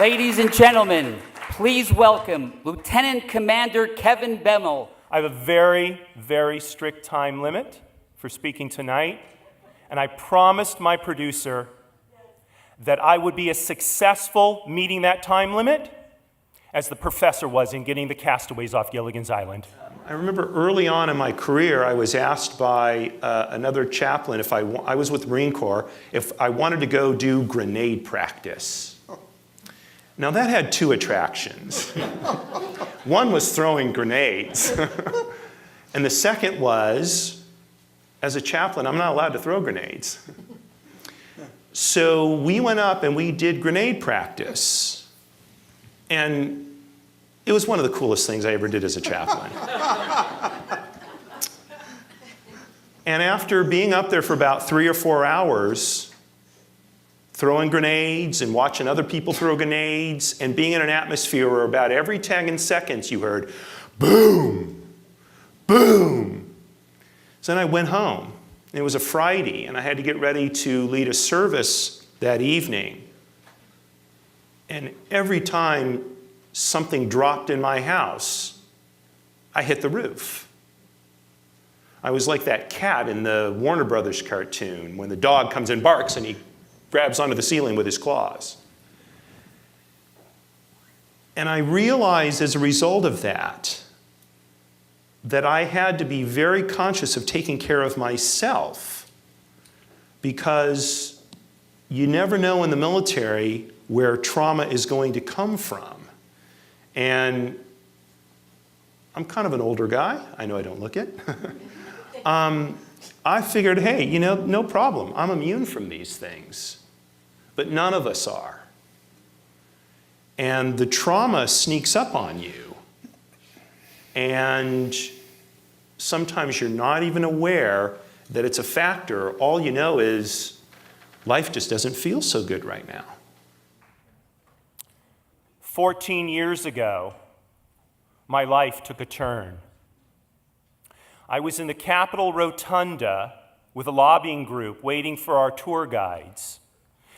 Ladies and gentlemen, please welcome Lieutenant Commander Kevin Bemmel. I have a very, very strict time limit for speaking tonight, and I promised my producer that I would be as successful meeting that time limit as the professor was in getting the castaways off Gilligan's Island. I remember early on in my career, I was asked by another chaplain if I was with the Marine Corps, if I wanted to go do grenade practice. Now that had two attractions. One was throwing grenades, and the second was, as a chaplain, I'm not allowed to throw grenades. So we went up and we did grenade practice. And it was one of the coolest things I ever did as a chaplain. And after being up there for about 3 or 4 hours, throwing grenades and watching other people throw grenades and being in an atmosphere where about every 10 seconds you heard, boom, boom. So then I went home. It was a Friday, and I had to get ready to lead a service that evening. And every time something dropped in my house, I hit the roof. I was like that cat in the Warner Brothers cartoon when the dog comes and barks and he grabs onto the ceiling with his claws. And I realized as a result of that I had to be very conscious of taking care of myself, because you never know in the military where trauma is going to come from. And I'm kind of an older guy. I know I don't look it. I figured, hey, no problem. I'm immune from these things. But none of us are. And the trauma sneaks up on you. And sometimes you're not even aware that it's a factor. All you know is life just doesn't feel so good right now. 14 years ago, my life took a turn. I was in the Capitol Rotunda with a lobbying group waiting for our tour guides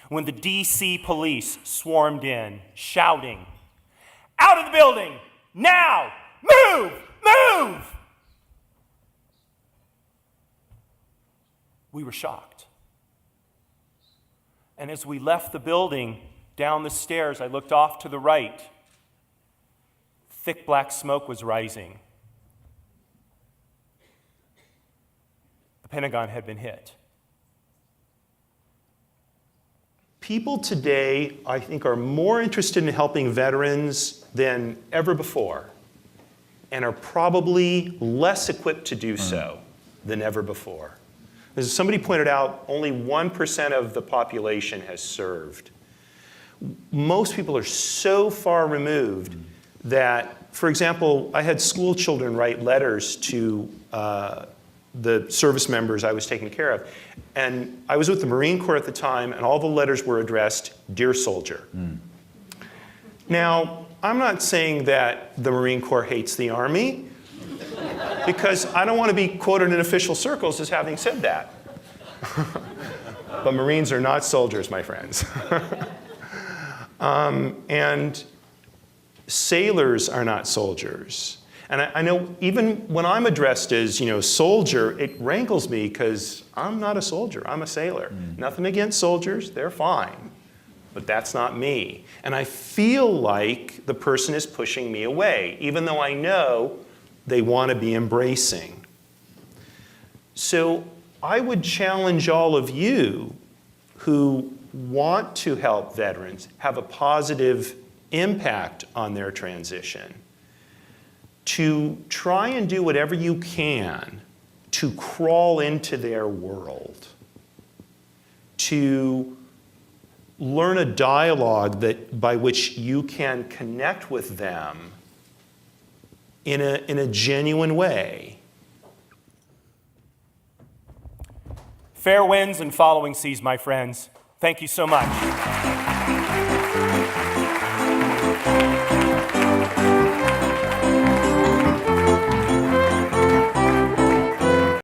when the DC police swarmed in, shouting, "Out of the building! Now! Move! Move!" We were shocked. And as we left the building, down the stairs, I looked off to the right. Thick black smoke was rising. The Pentagon had been hit. People today, I think, are more interested in helping veterans than ever before, and are probably less equipped to do so than ever before. As somebody pointed out, only 1% of the population has served. Most people are so far removed that, for example, I had school children write letters to the service members I was taking care of. And I was with the Marine Corps at the time, and all the letters were addressed, "Dear Soldier." Now, I'm not saying that the Marine Corps hates the Army, because I don't want to be quoted in official circles as having said that. But Marines are not soldiers, my friends. And sailors are not soldiers. And I know even when I'm addressed as, soldier, it rankles me because I'm not a soldier, I'm a sailor. Nothing against soldiers, they're fine. But that's not me. And I feel like the person is pushing me away, even though I know they want to be embracing. So I would challenge all of you who want to help veterans have a positive impact on their transition to try and do whatever you can to crawl into their world, to learn a dialogue by which you can connect with them in a genuine way. Fair winds and following seas, my friends. Thank you so much.